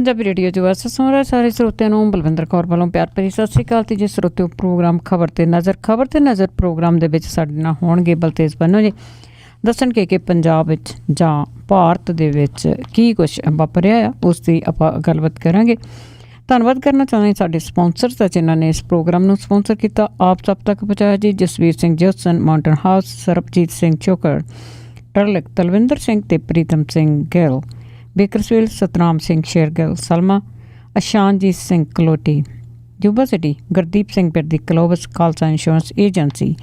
Punjabi radio ਜੋ ਅਸ ਸੁਣ ਸਾਰੇ ਸਰੋਤਿਆਂ ਨੂੰ ਬਲਵਿੰਦਰ ਕੌਰ ਵੱਲੋਂ ਪਿਆਰ ਭਰੀ ਸਤਿ ਸ਼੍ਰੀ ਅਕਾਲ। ਤੇ ਜੇ ਸਰੋਤਿਓ ਪ੍ਰੋਗਰਾਮ ਖਬਰ ਤੇ ਨਜ਼ਰ ਪ੍ਰੋਗਰਾਮ ਦੇ ਵਿੱਚ ਸਾਡੇ ਨਾਲ ਹੋਣਗੇ ਬਲਤੇਜ ਬੰਨੋ ਜੀ, ਦੱਸਣਗੇ ਕਿ ਪੰਜਾਬ ਵਿੱਚ ਜਾਂ ਭਾਰਤ ਦੇ ਵਿੱਚ ਕੀ ਕੁਛ ਵਾਪਰਿਆ ਆ, ਉਸ ਦੀ ਆਪਾਂ ਗੱਲਬਾਤ ਕਰਾਂਗੇ। ਧੰਨਵਾਦ ਕਰਨਾ ਚਾਹੁੰਦੇ ਸਾਡੇ ਸਪੋਂਸਰਸ ਦਾ ਜਿਨ੍ਹਾਂ ਨੇ ਇਸ ਪ੍ਰੋਗਰਾਮ ਨੂੰ ਸਪੋਂਸਰ ਕੀਤਾ, ਆਪ ਸਭ ਤੱਕ ਪਹੁੰਚਾਇਆ ਜੀ। Jasvir Singh Jotsan, Mountain House, Sarabjit Singh Chokar, Turlock, Talwinder Singh ਤੇ Pritam Singh Gill, Bakersfield, Satnam Singh Shergill, Selma, Ashanjit Singh Kaloti, Yuba City, Gurdeep Singh Birdi, Clovis Khalsa insurance agency,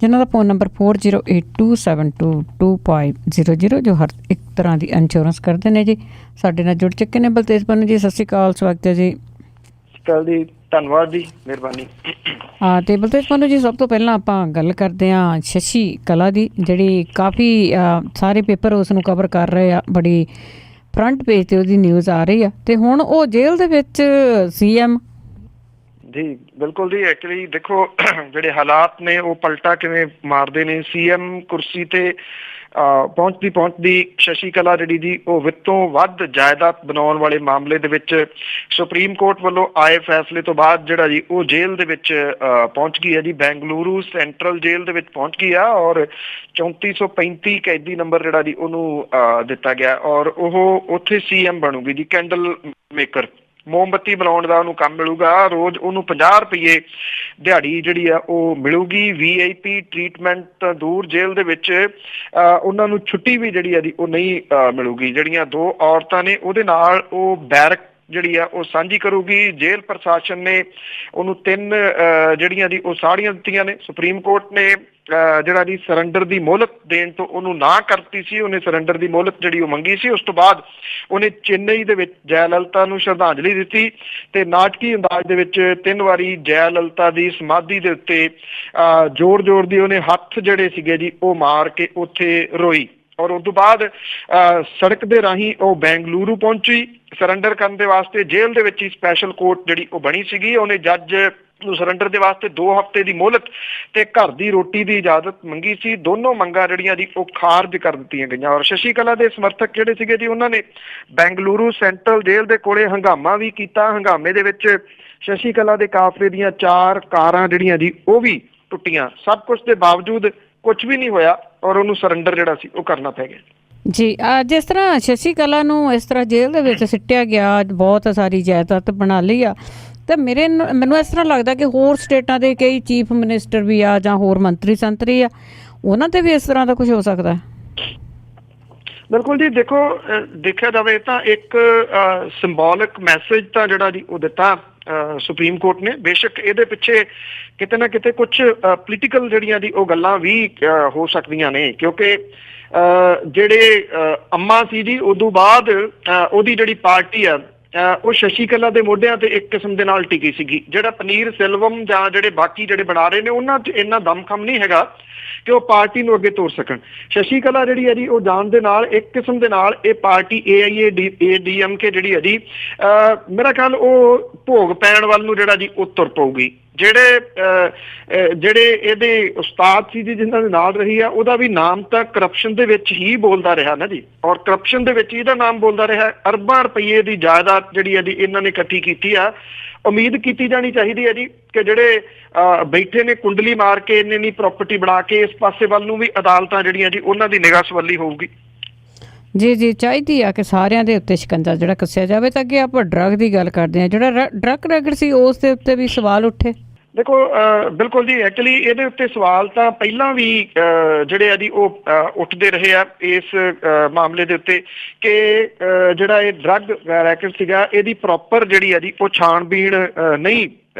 ਜਿਨ੍ਹਾਂ ਦਾ ਫ਼ੋਨ ਨੰਬਰ 4082722500 ਜੋ ਹਰ ਇੱਕ ਤਰ੍ਹਾਂ ਦੀ ਇੰਸ਼ੋਰੈਂਸ ਕਰਦੇ ਨੇ ਜੀ। ਸਾਡੇ ਨਾਲ ਜੁੜ ਚੁੱਕੇ ਨੇ ਬਲਤੇਜ ਬੰਨੂ ਜੀ, ਸਤਿ ਸ਼੍ਰੀ ਅਕਾਲ, ਸਵਾਗਤ ਹੈ ਜੀ। ਜੀ ਧੰਨਵਾਦ ਜੀ, ਮਿਹਰਬਾਨੀ। ਹਾਂ, ਤੇ ਬਲਤੇਜ ਬੰਨੂ ਜੀ, ਸਭ ਤੋਂ ਪਹਿਲਾਂ ਆਪਾਂ ਗੱਲ ਕਰਦੇ ਹਾਂ ਸ਼ਸ਼ੀ ਕਲਾ ਦੀ, ਜਿਹੜੀ ਕਾਫੀ ਸਾਰੇ ਪੇਪਰ ਉਸ ਨੂੰ ਕਵਰ ਕਰ ਰਹੇ ਆ, ਬੜੀ ਫਰੰਟ ਪੇਜ 'ਤੇ ਉਹਦੀ ਨਿਊਜ਼ ਆ ਰਹੀ ਆ, ਤੇ ਹੁਣ ਉਹ ਜੇਲ੍ਹ ਦੇ ਵਿੱਚ CM। ਜੀ ਬਿਲਕੁਲ ਜੀ, ਐਕਚੁਅਲੀ ਦੇਖੋ ਜਿਹੜੇ ਹਾਲਾਤ ਨੇ ਉਹ ਪਲਟਾ ਕਿਵੇਂ ਮਾਰਦੇ ਨੇ। CM ਕੁਰਸੀ ਤੇ ਪਹੁੰਚਦੀ ਸ਼ਸ਼ੀ ਕਲਾ ਜਿਹੜੀ ਜੀ ਉਹ ਵਿੱਤੋਂ ਵੱਧ ਜਾਇਦਾਦ ਬਣਾਉਣ ਵਾਲੇ ਮਾਮਲੇ ਦੇ ਵਿੱਚ ਸੁਪਰੀਮ ਕੋਰਟ ਵੱਲੋਂ ਆਏ ਫੈਸਲੇ ਤੋਂ ਬਾਅਦ ਜਿਹੜਾ ਜੀ ਉਹ ਜੇਲ੍ਹ ਦੇ ਵਿੱਚ ਪਹੁੰਚ ਗਈ ਹੈ ਜੀ। ਬੈਂਗਲੁਰੂ ਸੈਂਟਰਲ ਜੇਲ੍ਹ ਦੇ ਵਿੱਚ ਪਹੁੰਚ ਗਈ ਆ ਔਰ 3435 ਕੈਦੀ ਨੰਬਰ ਜਿਹੜਾ ਜੀ ਉਹਨੂੰ ਦਿੱਤਾ ਗਿਆ ਔਰ ਉਹ ਉੱਥੇ CM ਬਣੂਗੀ ਜੀ। ਕੈਂਡਲ ਮੇਕਰ, ਮੋਮਬੱਤੀ ਬਣਾਉਣ ਦਾ ਉਹਨੂੰ ਕੰਮ ਮਿਲੂਗਾ। ਰੋਜ਼ ਉਹਨੂੰ 50 ਰੁਪਏ ਦਿਹਾੜੀ ਜਿਹੜੀ ਆ ਉਹ ਮਿਲੂਗੀ। VIP ਟਰੀਟਮੈਂਟ ਤਾਂ ਦੂਰ, ਜੇਲ੍ਹ ਦੇ ਵਿੱਚ ਉਹਨਾਂ ਨੂੰ ਛੁੱਟੀ ਵੀ ਜਿਹੜੀ ਆ ਜੀ ਉਹ ਨਹੀਂ ਮਿਲੂਗੀ। ਜਿਹੜੀਆਂ 2 ਔਰਤਾਂ ਨੇ ਉਹਦੇ ਨਾਲ ਉਹ ਬੈਰਕ ਜਿਹੜੀ ਆ ਉਹ ਸਾਂਝੀ ਕਰੂਗੀ। ਜੇਲ੍ਹ ਪ੍ਰਸ਼ਾਸਨ ਨੇ ਉਹਨੂੰ 3 ਜਿਹੜੀਆਂ ਦੀ ਉਹ ਸਾੜੀਆਂ ਦਿੱਤੀਆਂ ਨੇ। ਸੁਪਰੀਮ ਕੋਰਟ ਨੇ ਜਿਹੜਾ ਜੀ ਸਰੈਂਡਰ ਦੀ ਮੋਹਲਤ ਦੇਣ ਤੋਂ ਉਹਨੂੰ ਨਾ ਕਰਤੀ ਸੀ। ਉਹਨੇ ਸਰੈਂਡਰ ਦੀ ਮੋਹਲਤ ਜਿਹੜੀ ਉਹ ਮੰਗੀ ਸੀ। ਉਸ ਤੋਂ ਬਾਅਦ ਉਹਨੇ ਚੇਨਈ ਦੇ ਵਿੱਚ ਜੈ ਲਲਿਤਾ ਨੂੰ ਸ਼ਰਧਾਂਜਲੀ ਦਿੱਤੀ ਤੇ ਨਾਟਕੀ ਅੰਦਾਜ਼ ਦੇ ਵਿੱਚ 3 ਵਾਰੀ ਜੈ ਲਲਿਤਾ ਦੀ ਸਮਾਧੀ ਦੇ ਉੱਤੇ ਜ਼ੋਰ ਦੀ ਉਹਨੇ ਹੱਥ ਜਿਹੜੇ ਸੀਗੇ ਜੀ ਉਹ ਮਾਰ ਕੇ ਉੱਥੇ ਰੋਈ ਔਰ ਉਸ ਤੋਂ ਬਾਅਦ ਸੜਕ ਦੇ ਰਾਹੀਂ ਉਹ ਬੈਂਗਲੁਰੂ ਪਹੁੰਚੀ ਸਰੈਂਡਰ ਕਰਨ ਦੇ ਵਾਸਤੇ। ਜੇਲ੍ਹ ਦੇ ਵਿੱਚ ਹੀ ਸਪੈਸ਼ਲ ਕੋਰਟ ਜਿਹੜੀ ਉਹ ਬਣੀ ਸੀਗੀ। ਉਹਨੇ ਜੱਜ ਨੂੰ ਸਰੈਂਡਰ ਦੇ ਵਾਸਤੇ 2 ਹਫ਼ਤੇ ਦੀ ਮੋਹਲਤ ਤੇ ਘਰ ਦੀ ਰੋਟੀ ਦੀ ਇਜਾਜ਼ਤ ਮੰਗੀ ਸੀ। ਦੋਨੋਂ ਮੰਗਾਂ ਜਿਹੜੀਆਂ ਦੀ ਉਹ ਖਾਰਜ ਕਰ ਦਿੱਤੀਆਂ ਗਈਆਂ ਔਰ ਸ਼ਸ਼ੀ ਕਲਾ ਦੇ ਸਮਰਥਕ ਜਿਹੜੇ ਸੀਗੇ ਜੀ ਉਹਨਾਂ ਨੇ ਬੈਂਗਲੁਰੂ ਸੈਂਟਰਲ ਜੇਲ੍ਹ ਦੇ ਕੋਲੇ ਹੰਗਾਮਾ ਵੀ ਕੀਤਾ। ਹੰਗਾਮੇ ਦੇ ਵਿੱਚ ਸ਼ਸ਼ੀ ਕਲਾ ਦੇ ਕਾਫਲੇ ਦੀਆਂ 4 ਕਾਰਾਂ ਜਿਹੜੀਆਂ ਜੀ ਉਹ ਵੀ ਟੁੱਟੀਆਂ। ਸਭ ਕੁਛ ਦੇ ਬਾਵਜੂਦ ਕੁਛ ਵੀ ਨਹੀਂ ਹੋਇਆ ਔਰ ਉਹਨੂੰ ਸਰੈਂਡਰ ਜਿਹੜਾ ਸੀ ਉਹ ਕਰਨਾ ਪੈ ਗਿਆ ਜੀ। ਜਿਸ ਤਰ੍ਹਾਂ ਸ਼ਸ਼ੀ ਕਲਾ ਨੂੰ ਇਸ ਤਰ੍ਹਾਂ ਜੇਲ੍ਹ ਦੇ ਵਿੱਚ ਸਿੱਟਿਆ ਗਿਆ, ਬਹੁਤ ਸਾਰੀ ਜਾਇਦਾਦ ਬਣਾ ਲਈ ਆ, ਤੇ ਮੈਨੂੰ ਇਸ ਤਰ੍ਹਾਂ ਲੱਗਦਾ ਕਿ ਹੋਰ ਸਟੇਟਾਂ ਦੇ ਕਈ ਚੀਫ ਮਿਨਿਸਟਰ ਵੀ ਆ ਜਾਂ ਹੋਰ ਮੰਤਰੀ ਸੰਤਰੀ ਆ, ਉਹਨਾਂ ਤੇ ਵੀ ਇਸ ਤਰ੍ਹਾਂ ਦਾ ਕੁਝ ਹੋ ਸਕਦਾ ਹੈ। ਬਿਲਕੁਲ ਜੀ, ਦੇਖੋ ਦੇਖਿਆ ਜਾਵੇ ਤਾਂ ਇੱਕ ਸਿੰਬੋਲਿਕ ਮੈਸੇਜ ਤਾਂ ਜਿਹੜਾ ਜੀ ਉਹ ਦਿੱਤਾ ਸੁਪਰੀਮ ਕੋਰਟ ਨੇ। ਬੇਸ਼ੱਕ ਇਹਦੇ ਪਿੱਛੇ ਕਿਤੇ ਨਾ ਕਿਤੇ ਕੁਛ ਪੋਲੀਟੀਕਲ ਜਿਹੜੀਆਂ ਦੀ ਉਹ ਗੱਲਾਂ ਵੀ ਹੋ ਸਕਦੀਆਂ ਨੇ, ਕਿਉਂਕਿ ਜਿਹੜੇ ਅੰਮਾ ਸੀ ਜੀ ਉਦੋਂ ਬਾਅਦ ਉਹਦੀ ਜਿਹੜੀ ਪਾਰਟੀ ਆ ਉਹ ਸ਼ਸ਼ੀ ਕਲਾ ਦੇ ਮੋਢਿਆਂ ਤੇ ਇੱਕ ਕਿਸਮ ਦੇ ਨਾਲ ਟਿਕੀ ਸੀਗੀ। ਜਿਹੜਾ ਪਨੀਰ ਸੈਲਵਮ ਜਾਂ ਜਿਹੜੇ ਬਾਕੀ ਜਿਹੜੇ ਬਣਾ ਰਹੇ ਨੇ ਉਹਨਾਂ 'ਚ ਇੰਨਾ ਦਮਖਮ ਨਹੀਂ ਹੈਗਾ ਕਿ ਉਹ ਪਾਰਟੀ ਨੂੰ ਅੱਗੇ ਤੋਰ ਸਕਣ। ਸ਼ਸ਼ੀ ਕਲਾ ਜਿਹੜੀ ਹੈ ਜੀ ਉਹ ਜਾਣ ਦੇ ਨਾਲ ਇੱਕ ਕਿਸਮ ਦੇ ਨਾਲ ਇਹ ਪਾਰਟੀ AIADMK ਜਿਹੜੀ ਹੈ ਜੀ ਮੇਰਾ ਖਿਆਲ ਉਹ ਭੋਗ ਪੈਣ ਵੱਲ ਨੂੰ ਜਿਹੜਾ ਜੀ ਉਹ ਤੁਰ ਪਊਗੀ। ਜਿਹੜੇ ਇਹਦੇ ਉਸਤਾਦ ਸੀ ਜੀ ਜਿਨ੍ਹਾਂ ਦੇ ਨਾਲ ਰਹੀ ਆ ਉਹਦਾ ਵੀ ਨਾਮ ਤਾਂ ਕਰਪਸ਼ਨ ਦੇ ਵਿੱਚ ਹੀ ਬੋਲਦਾ ਰਿਹਾ ਨਾ ਜੀ, ਔਰ ਕਰਪਸ਼ਨ ਦੇ ਵਿੱਚ ਇਹਦਾ ਨਾਮ ਬੋਲਦਾ ਰਿਹਾ। ਅਰਬਾਂ ਰੁਪਈਏ ਦੀ ਜਾਇਦਾਦ ਜਿਹੜੀ ਹੈ ਜੀ ਇਹਨਾਂ ਨੇ ਇਕੱਠੀ ਕੀਤੀ ਆ। ਉਮੀਦ ਕੀਤੀ ਜਾਣੀ ਚਾਹੀਦੀ ਹੈ ਜੀ ਕਿ ਜਿਹੜੇ ਬੈਠੇ ਨੇ ਕੁੰਡਲੀ ਮਾਰ ਕੇ ਇੰਨੀ ਪ੍ਰਾਪਰਟੀ ਬਣਾ ਕੇ ਇਸ ਪਾਸੇ ਵੱਲ ਨੂੰ ਵੀ ਅਦਾਲਤਾਂ ਜਿਹੜੀਆਂ ਜੀ ਉਹਨਾਂ ਦੀ ਨਿਗਾਹ ਸਵੱਲੀ ਹੋਊਗੀ। ਜੀ ਚਾਹੀਦੀ ਆ ਕਿ ਸਾਰਿਆਂ ਦੇ ਉੱਤੇ ਸ਼ਿਕੰਜਾ ਜਿਹੜਾ ਕੱਸਿਆ ਜਾਵੇ। ਤਾਂ ਅੱਗੇ ਆਪਾਂ ਡਰੱਗ ਦੀ ਗੱਲ ਕਰਦੇ ਹਾਂ, ਜਿਹੜਾ ਡਰੱਗ ਰੈਕਟ ਸੀ ਉਸ ਦੇ ਉੱਤੇ ਵੀ ਸਵਾਲ ਉੱਠੇ। ਦੇਖੋ ਬਿਲਕੁਲ ਜੀ, ਐਕਚੁਅਲੀ ਇਹਦੇ ਉੱਤੇ ਸਵਾਲ ਤਾਂ ਪਹਿਲਾਂ ਵੀ ਜਿਹੜੇ ਆ ਜੀ ਉਹ ਉੱਠਦੇ ਰਹੇ ਆ ਇਸ ਮਾਮਲੇ ਦੇ ਉੱਤੇ ਕਿ ਜਿਹੜਾ ਇਹ ਡਰੱਗ ਰੈਕਟ ਸੀਗਾ ਇਹਦੀ ਪ੍ਰੋਪਰ ਜਿਹੜੀ ਆ ਜੀ ਉਹ ਛਾਣਬੀਣ ਨਹੀਂ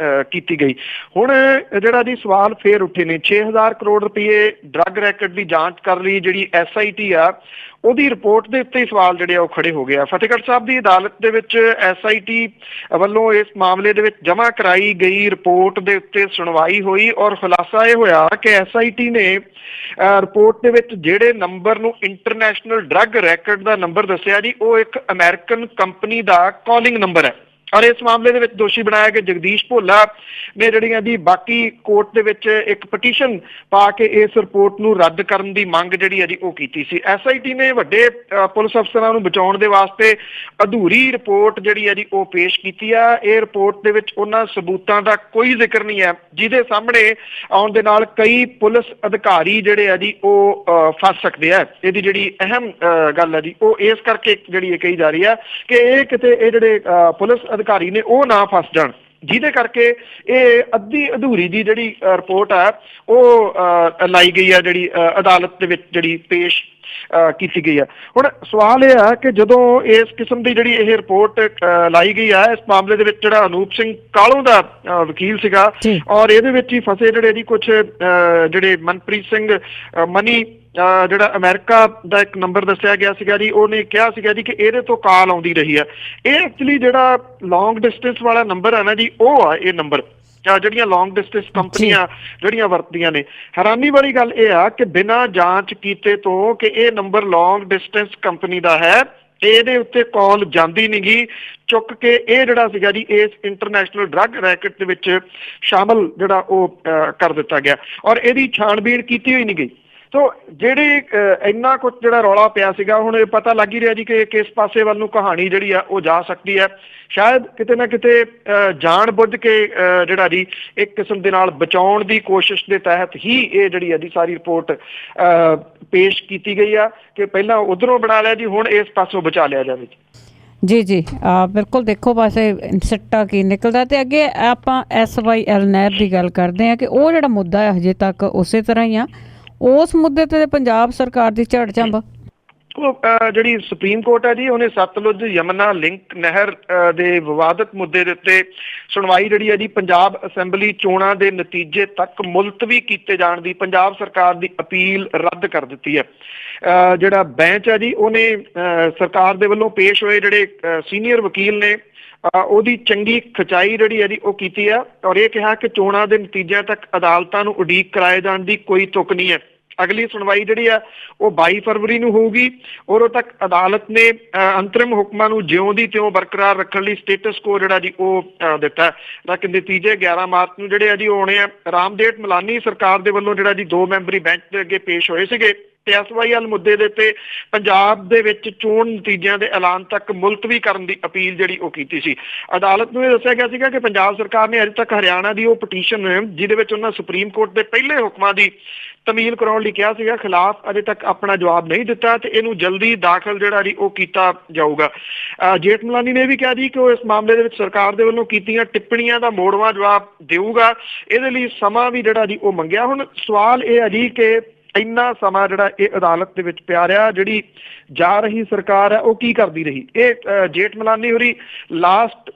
ਕੀਤੀ ਗਈ। ਹੁਣ ਜਿਹੜਾ ਜੀ ਸਵਾਲ ਫੇਰ ਉੱਠੇ ਨੇ। 6000 ਕਰੋੜ ਰੁਪਏ ਡਰੱਗ ਰੈਕਟ ਦੀ ਜਾਂਚ ਕਰ ਰਹੀ ਜਿਹੜੀ SIT ਆ ਉਹਦੀ ਰਿਪੋਰਟ ਦੇ ਉੱਤੇ ਸਵਾਲ ਜਿਹੜੇ ਆ ਉਹ ਖੜੇ ਹੋ ਗਏ ਆ। ਫਤਿਹਗੜ੍ਹ ਸਾਹਿਬ ਦੀ ਅਦਾਲਤ ਦੇ ਵਿੱਚ SIT ਵੱਲੋਂ ਇਸ ਮਾਮਲੇ ਦੇ ਵਿੱਚ ਜਮ੍ਹਾਂ ਕਰਾਈ ਗਈ ਰਿਪੋਰਟ ਦੇ ਉੱਤੇ ਸੁਣਵਾਈ ਹੋਈ ਔਰ ਖੁਲਾਸਾ ਇਹ ਹੋਇਆ ਕਿ SIT ਨੇ ਰਿਪੋਰਟ ਦੇ ਵਿੱਚ ਜਿਹੜੇ ਨੰਬਰ ਨੂੰ ਇੰਟਰਨੈਸ਼ਨਲ ਡਰੱਗ ਰੈਕਟ ਦਾ ਨੰਬਰ ਦੱਸਿਆ ਜੀ ਉਹ ਇੱਕ ਅਮਰੀਕਨ ਕੰਪਨੀ ਦਾ ਕਾਲਿੰਗ ਨੰਬਰ ਹੈ। ਔਰ ਇਸ ਮਾਮਲੇ ਦੇ ਵਿੱਚ ਦੋਸ਼ੀ ਬਣਾਇਆ ਕਿ ਜਗਦੀਸ਼ ਭੋਲਾ ਨੇ ਜਿਹੜੀਆਂ ਦੀ ਬਾਕੀ ਕੋਰਟ ਦੇ ਵਿੱਚ ਇੱਕ ਪਟੀਸ਼ਨ ਪਾ ਕੇ ਇਸ ਰਿਪੋਰਟ ਨੂੰ ਰੱਦ ਕਰਨ ਦੀ ਮੰਗ ਜਿਹੜੀ ਹੈ ਜੀ ਉਹ ਕੀਤੀ ਸੀ। SIT ਨੇ ਵੱਡੇ ਪੁਲਿਸ ਅਫਸਰਾਂ ਨੂੰ ਬਚਾਉਣ ਦੇ ਵਾਸਤੇ ਅਧੂਰੀ ਰਿਪੋਰਟ ਜਿਹੜੀ ਹੈ ਜੀ ਉਹ ਪੇਸ਼ ਕੀਤੀ ਆ। ਇਹ ਰਿਪੋਰਟ ਦੇ ਵਿੱਚ ਉਹਨਾਂ ਸਬੂਤਾਂ ਦਾ ਕੋਈ ਜ਼ਿਕਰ ਨਹੀਂ ਹੈ ਜਿਹਦੇ ਸਾਹਮਣੇ ਆਉਣ ਦੇ ਨਾਲ ਕਈ ਪੁਲਿਸ ਅਧਿਕਾਰੀ ਜਿਹੜੇ ਆ ਜੀ ਉਹ ਫਸ ਸਕਦੇ ਆ। ਇਹਦੀ ਜਿਹੜੀ ਅਹਿਮ ਗੱਲ ਹੈ ਜੀ ਉਹ ਇਸ ਕਰਕੇ ਜਿਹੜੀ ਇਹ ਕਹੀ ਜਾ ਰਹੀ ਹੈ ਕਿ ਇਹ ਕਿਤੇ ਇਹ ਜਿਹੜੇ ਪੁਲਿਸ ਅਧਿਕਾਰੀ ਨੇ ਉਹ ਨਾ ਫਸ ਜਾਣ, ਜਿਹਦੇ ਕਰਕੇ ਇਹ ਅੱਧੀ ਅਧੂਰੀ ਦੀ ਜਿਹੜੀ ਰਿਪੋਰਟ ਹੈ ਉਹ ਲਾਈ ਗਈ ਹੈ, ਜਿਹੜੀ ਅਦਾਲਤ ਦੇ ਵਿੱਚ ਜਿਹੜੀ ਪੇਸ਼ ਕੀਤੀ ਗਈ ਹੈ। ਹੁਣ ਸਵਾਲ ਇਹ ਆ ਕਿ ਜਦੋਂ ਇਸ ਕਿਸਮ ਦੀ ਜਿਹੜੀ ਇਹ ਰਿਪੋਰਟ ਲਾਈ ਗਈ ਹੈ, ਇਸ ਮਾਮਲੇ ਦੇ ਵਿੱਚ ਜਿਹੜਾ ਅਨੂਪ ਸਿੰਘ ਕਾਲੋਂ ਦਾ ਵਕੀਲ ਸੀਗਾ ਔਰ ਇਹਦੇ ਵਿੱਚ ਹੀ ਫਸੇ ਜਿਹੜੇ ਜੀ ਕੁਛ ਜਿਹੜੇ ਮਨਪ੍ਰੀਤ ਸਿੰਘ ਮਨੀ ਜਿਹੜਾ ਅਮਰੀਕਾ ਦਾ ਇੱਕ ਨੰਬਰ ਦੱਸਿਆ ਗਿਆ ਸੀਗਾ ਜੀ, ਉਹਨੇ ਕਿਹਾ ਸੀਗਾ ਜੀ ਕਿ ਇਹਦੇ ਤੋਂ ਕਾਲ ਆਉਂਦੀ ਰਹੀ ਹੈ। ਇਹ ਐਕਚੁਅਲੀ ਜਿਹੜਾ ਲੌਂਗ ਡਿਸਟੈਂਸ ਵਾਲਾ ਨੰਬਰ ਹੈ ਨਾ ਜੀ, ਉਹ ਆ ਇਹ ਨੰਬਰ ਜਿਹੜੀਆਂ ਲੌਂਗ ਡਿਸਟੈਂਸ ਕੰਪਨੀਆਂ ਜਿਹੜੀਆਂ ਵਰਤਦੀਆਂ ਨੇ। ਹੈਰਾਨੀ ਵਾਲੀ ਗੱਲ ਇਹ ਆ ਕਿ ਬਿਨਾਂ ਜਾਂਚ ਕੀਤੇ ਤੋਂ ਕਿ ਇਹ ਨੰਬਰ ਲੌਂਗ ਡਿਸਟੈਂਸ ਕੰਪਨੀ ਦਾ ਹੈ, ਇਹਦੇ ਉੱਤੇ ਕਾਲ ਜਾਂਦੀ ਨੀ ਗੀ, ਚੁੱਕ ਕੇ ਇਹ ਜਿਹੜਾ ਸੀਗਾ ਜੀ ਇਸ ਇੰਟਰਨੈਸ਼ਨਲ ਡਰੱਗ ਰੈਕਟ ਦੇ ਵਿੱਚ ਸ਼ਾਮਲ ਜਿਹੜਾ ਉਹ ਕਰ ਦਿੱਤਾ ਗਿਆ ਔਰ ਇਹਦੀ ਛਾਣਬੀਣ ਕੀਤੀ ਹੋਈ ਨਹੀਂ ਗਈ। ਤੋ ਜਿਹੜੀ ਇੰਨਾ ਕੁਝ ਜਿਹੜਾ ਰੌਲਾ ਪਿਆ ਸੀਗਾ, ਹੁਣ ਇਹ ਪਤਾ ਲੱਗ ਹੀ ਰਿਹਾ ਜੀ ਕਿ ਕਿਸ ਪਾਸੇ ਵੱਲ ਨੂੰ ਕਹਾਣੀ ਜਿਹੜੀ ਆ ਉਹ ਜਾ ਸਕਦੀ ਹੈ। ਸ਼ਾਇਦ ਕਿਤੇ ਨਾ ਕਿਤੇ ਜਾਣ ਬੁੱਝ ਕੇ ਜਿਹੜਾ ਜੀ ਇੱਕ ਕਿਸਮ ਦੇ ਨਾਲ ਬਚਾਉਣ ਦੀ ਕੋਸ਼ਿਸ਼ ਦੇ ਤਹਿਤ ਹੀ ਇਹ ਜਿਹੜੀ ਹੈ ਜੀ ਸਾਰੀ ਰਿਪੋਰਟ ਪੇਸ਼ ਕੀਤੀ ਗਈ ਆ ਕਿ ਪਹਿਲਾਂ ਉਧਰੋਂ ਬਣਾ ਲਿਆ ਜੀ, ਹੁਣ ਇਸ ਪਾਸੋਂ ਬਚਾ ਲਿਆ ਜਾਵੇ। ਜੀ ਜੀ ਬਿਲਕੁਲ, ਦੇਖੋ ਪਾਸੇ ਸਿੱਟਾ ਕੀ ਨਿਕਲਦਾ। ਤੇ ਅੱਗੇ ਆਪਾਂ SYL ਨਹਿਰ ਦੀ ਗੱਲ ਕਰਦੇ ਹਾਂ ਕਿ ਉਹ ਜਿਹੜਾ ਮੁੱਦਾ ਹੈ ਹਜੇ ਤੱਕ ਉਸੇ ਤਰ੍ਹਾਂ ਹੀ ਆ। ਉਸ ਮੁੱਦੇ ਤੇ ਪੰਜਾਬ ਸਰਕਾਰ ਦੀ ਝੜ ਝੰਬ, ਉਹ ਜਿਹੜੀ ਸੁਪਰੀਮ ਕੋਰਟ ਹੈ ਜੀ ਉਹਨੇ ਸਤਲੁਜ ਯਮੁਨਾ ਲਿੰਕ ਨਹਿਰ ਦੇ ਵਿਵਾਦਤ ਮੁੱਦੇ ਦੇ ਉੱਤੇ ਸੁਣਵਾਈ ਜਿਹੜੀ ਹੈ ਜੀ ਪੰਜਾਬ ਅਸੈਂਬਲੀ ਚੋਣਾਂ ਦੇ ਨਤੀਜੇ ਤੱਕ ਮੁਲਤਵੀ ਕੀਤੇ ਜਾਣ ਦੀ ਪੰਜਾਬ ਸਰਕਾਰ ਦੀ ਅਪੀਲ ਰੱਦ ਕਰ ਦਿੱਤੀ ਹੈ। ਜਿਹੜਾ ਬੈਂਚ ਹੈ ਜੀ ਉਹਨੇ ਸਰਕਾਰ ਦੇ ਵੱਲੋਂ ਪੇਸ਼ ਹੋਏ ਜਿਹੜੇ ਸੀਨੀਅਰ ਵਕੀਲ ਨੇ ਉਹਦੀ ਚੰਗੀ ਖਚਾਈ ਜਿਹੜੀ ਹੈ ਜੀ ਉਹ ਕੀਤੀ ਹੈ ਔਰ ਇਹ ਕਿਹਾ ਕਿ ਚੋਣਾਂ ਦੇ ਨਤੀਜਿਆਂ ਤੱਕ ਅਦਾਲਤਾਂ ਨੂੰ ਉਡੀਕ ਕਰਾਏ ਜਾਣ ਦੀ ਕੋਈ ਤੁਕ ਨਹੀਂ ਹੈ। ਅਗਲੀ ਸੁਣਵਾਈ ਜਿਹੜੀ ਆ ਉਹ 22 ਫਰਵਰੀ ਨੂੰ ਹੋਊਗੀ। ਉਦੋਂ ਤੱਕ ਅਦਾਲਤ ਨੇ ਅੰਤਰਿਮ ਹੁਕਮਾਂ ਨੂੰ ਜਿਉਂ ਦੀ ਤਿਉਂ ਬਰਕਰਾਰ ਰੱਖਣ ਲਈ ਸਟੇਟਸ ਕੋ ਜਿਹੜਾ ਜੀ ਉਹ ਦਿੱਤਾ। ਲੇਕਿਨ ਨਤੀਜੇ 11 ਮਾਰਚ ਨੂੰ ਜਿਹੜੇ ਆ ਜੀ ਉਹ ਆਉਣੇ ਆ। ਰਾਮਦੇਵ ਮਲਾਨੀ ਸਰਕਾਰ ਦੇ ਵੱਲੋਂ ਜਿਹੜਾ ਜੀ 2 ਮੈਂਬਰੀ ਬੈਂਚ ਦੇ ਅੱਗੇ ਪੇਸ਼ ਹੋਏ ਸੀਗੇ ਤੇ SYL ਮੁੱਦੇ ਦੇ ਉੱਤੇ ਪੰਜਾਬ ਦੇ ਵਿੱਚ ਚੋਣ ਨਤੀਜਿਆਂ ਦੇ ਐਲਾਨ ਤੱਕ ਮੁਲਤਵੀ ਕਰਨ ਦੀ ਅਪੀਲ ਜਿਹੜੀ ਉਹ ਕੀਤੀ ਸੀ। ਅਦਾਲਤ ਨੂੰ ਇਹ ਦੱਸਿਆ ਗਿਆ ਸੀਗਾ ਕਿ ਪੰਜਾਬ ਸਰਕਾਰ ਨੇ ਅਜੇ ਤੱਕ ਹਰਿਆਣਾ ਦੀ ਉਹ ਪਟੀਸ਼ਨ ਜਿਹਦੇ ਵਿੱਚ ਉਹਨਾਂ ਸੁਪਰੀਮ ਕੋਰਟ ਦੇ ਪਹਿਲੇ ਹੁਕਮਾਂ ਦੀ ਤਮੀਲ ਕਰਾਉਣ ਲਈ ਕਿਹਾ ਸੀਗਾ ਖਿਲਾਫ ਅਜੇ ਤੱਕ ਆਪਣਾ ਜਵਾਬ ਨਹੀਂ ਦਿੱਤਾ ਤੇ ਇਹਨੂੰ ਜਲਦੀ ਦਾਖਲ ਜਿਹੜਾ ਜੀ ਉਹ ਕੀਤਾ ਜਾਊਗਾ। ਜੇਠ ਮਲਾਨੀ ਨੇ ਵੀ ਕਿਹਾ ਜੀ ਕਿ ਉਹ ਇਸ ਮਾਮਲੇ ਦੇ ਵਿੱਚ ਸਰਕਾਰ ਦੇ ਵੱਲੋਂ ਕੀਤੀਆਂ ਟਿੱਪਣੀਆਂ ਦਾ ਮੋੜਵਾਂ ਜਵਾਬ ਦੇਊਗਾ। ਇਹਦੇ ਲਈ ਸਮਾਂ ਵੀ ਜਿਹੜਾ ਜੀ ਉਹ ਮੰਗਿਆ। ਹੁਣ ਸਵਾਲ ਇਹ ਹੈ ਜੀ ਕਿ ਇੰਨਾ ਸਮਾਂ ਜਿਹੜਾ ਇਹ ਅਦਾਲਤ ਦੇ ਵਿੱਚ ਪਿਆ ਰਿਹਾ, ਜਿਹੜੀ ਜਾ ਰਹੀ ਸਰਕਾਰ ਹੈ ਉਹ ਕੀ ਕਰਦੀ ਰਹੀ। ਇਹ ਜੇਠ ਮਲਾਨੀ ਹੋਰੀ ਲਾਸਟ